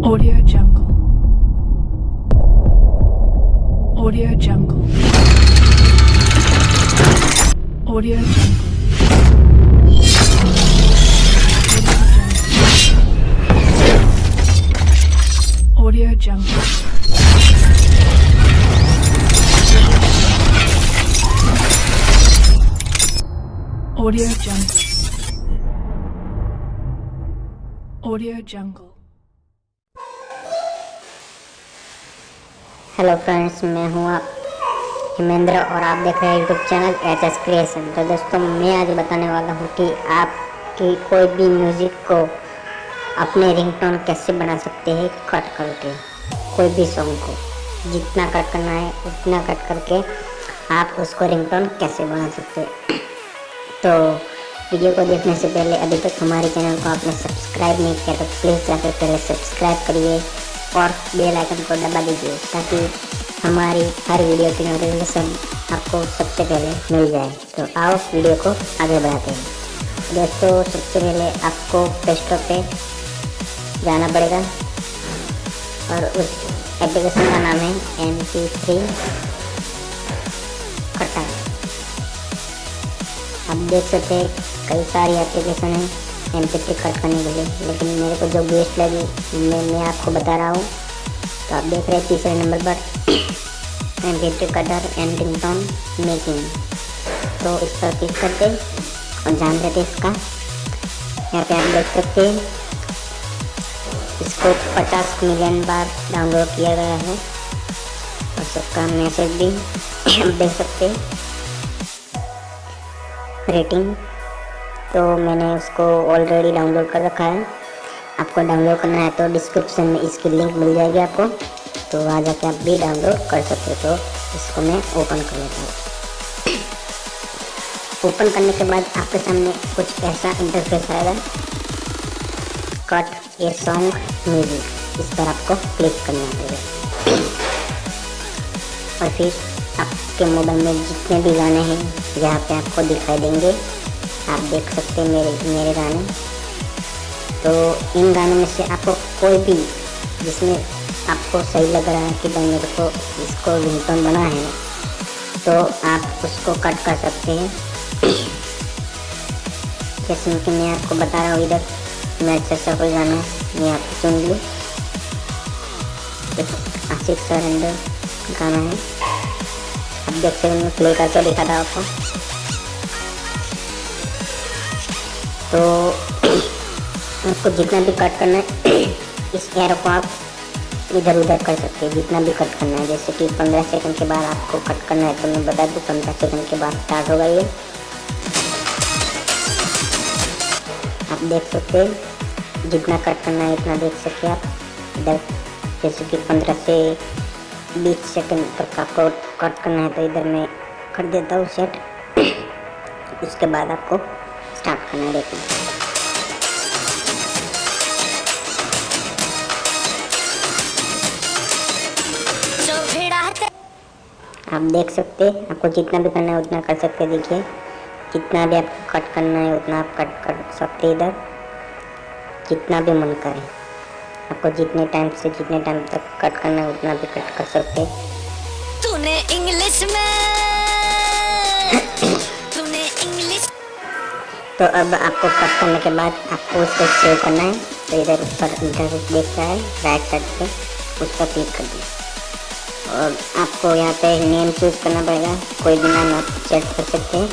Audio Jungle. Audio Jungle. Audio Jungle. Audio Jungle. Audio Jungle. Audio Jungle. Hello friends, मैं हूँ आप हिमेंद्र और आप देख रहे हैं यूट्यूब चैनल एच क्रिएशन। तो दोस्तों, मैं आज बताने वाला हूँ कि आप की कोई भी म्यूज़िक को अपने रिंगटोन कैसे बना सकते हैं कट करके। कोई भी सॉन्ग को जितना कट करना है उतना कट करके आप उसको रिंगटोन कैसे बना सकते हैं। तो वीडियो को देखने से पहले अभी तक हमारे चैनल को आपने सब्सक्राइब नहीं किया तो प्लीज़ जाकर पहले सब्सक्राइब करिए और बेल आइकन को दबा दीजिए ताकि हमारी हर वीडियो की नोटिफिकेशन आपको सबसे पहले मिल जाए। तो आओ वीडियो को आगे बढ़ाते हैं। दोस्तों, सबसे पहले आपको प्ले स्टोर पे जाना पड़ेगा और उस एप्लीकेशन का नाम है Mp3 खट्टा। आप देख सकते हैं कई सारी एप्लीकेशन है Mp3 कट करने के लिए, लेकिन मेरे को जो बेस्ट लगी मैं आपको बता रहा हूँ। तो आप देख रहे हैं तीसरे नंबर पर Mp3 cutter and ringtone making. तो इस पर क्लिक करते और जान लेते इसका। यहाँ पे आप देख सकते हैं इसको 50 मिलियन बार डाउनलोड किया गया है और सबका मैसेज भी आप देख सकते हैं। रेटिंग तो मैंने उसको ऑलरेडी डाउनलोड कर रखा है। आपको डाउनलोड करना है तो डिस्क्रिप्शन में इसकी लिंक मिल जाएगी आपको, तो वहाँ जाके आप भी डाउनलोड कर सकते हो। तो इसको मैं ओपन कर लेता हूँ। ओपन करने के बाद आपके सामने कुछ ऐसा इंटरफेस आएगा, कट ए सॉन्ग म्यूजिक। इस पर आपको क्लिक करना पड़ेगा और फिर आपके मोबाइल में जितने भी गाने हैं यहाँ पे आपको दिखाई देंगे। आप देख सकते हैं मेरे गाने। तो इन गानों में से आपको कोई भी जिसमें आपको सही लग रहा है कि भाई मेरे को इसको रिंगटोन बना है, तो आप उसको कट कर सकते हैं। जैसे कि मैं आपको बता रहा हूँ, इधर मैं अच्छा कोई गाना मैं आपको सुन लूँ। आशिक सरेंडर गाना है, आप देख सकते हैं। मैं प्ले करके दिखा था आपको। तो आपको जितना भी कट करना है इस एरो को आप इधर उधर कर सकते हैं, जितना भी कट करना है। जैसे कि 15 सेकंड के बाद आपको कट करना है, तो मैं बता दूँ 15 सेकंड के बाद स्टार्ट होगा ये। आप देख सकते हैं जितना कट करना है इतना देख सकते हैं आप इधर। जैसे कि 15 से 20 सेकंड तक आपको कट करना है, तो इधर मैं कर देता हूँ सेट। उसके बाद आपको स्टार्ट करना है। देखिए आप देख सकते हैं, आपको जितना भी करना है उतना कर सकते हैं। देखिए जितना भी आपको कट करना है उतना आप कट कर सकते हैं इधर, जितना भी मन करे। आपको जितने टाइम तक कट करना है उतना भी कट कर सकते हैं। तूने इंग्लिश तो अब आपको कट करने के बाद आपको उसको सेव करना है। तो इधर ऊपर इंटरफेस देख रहा है राइट साइड पे, उस पर क्लिक कर दीजिए और आपको यहाँ पे नेम चूज करना पड़ेगा। कोई भी नाम आप सेट कर सकते हैं।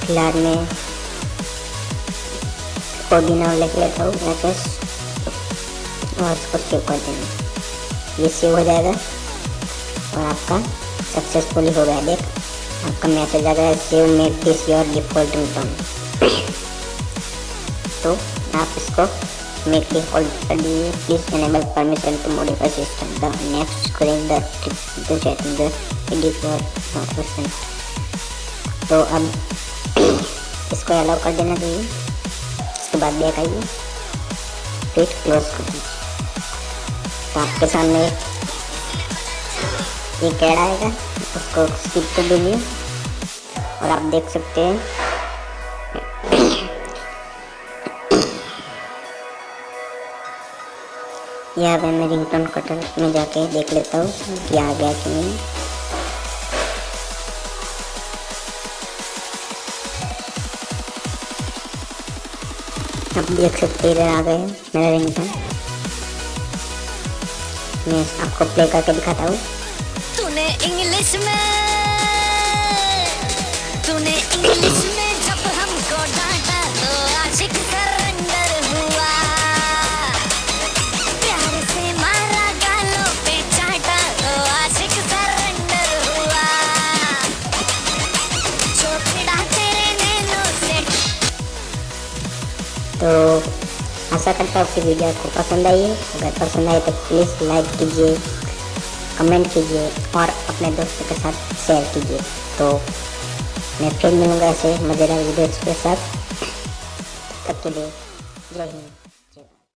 फिलहाल में कोई भी नाम लिख लेता हूँ यहाँ पे और उसको सेव कर देना। ये सेव हो जाएगा और आपका सक्सेसफुली हो गया। देख आपका मैसेज आ गया, save make this your default ringtone. तो आप इसको मेक डिफॉल्ट कर दीजिए। Please enable permission to modify system the next screen the to setting the edit your notification. तो अब इसको अलाउ कर देना चाहिए। इसके बाद बैक आइए, फिर क्लोज कर दीजिए। तो आपके सामने एक ऐड आएगा, उसको स्किप कर दीजिए और आप देख सकते हैं यहाँ पे मैं रिंगटोन कटर में जाके देख लेता हूँ कि आ गया कि नहीं। आप देख सकते इधर आ गए मेरा रिंगटोन। मैं आपको प्ले करके दिखाता हूँ। तूने इंग्लिश में जब हमको डांटा तो आशिक सरेंडर हुआ, प्यार से मारा गालों पे चाटा तो आशिक सरेंडर हुआ, जो खिड़ा तेरे नैनों से। तो आशा करता हूँ कि वीडियो आपको पसंद आई है। अगर पसंद आए तो प्लीज़ लाइक कीजिए, कमेंट कीजिए और अपने दोस्तों के साथ शेयर कीजिए। तो मैं फिर मिलूँगा ऐसे मज़ेदार वीडियोज़ के साथ। तब के लिए जय हिंद।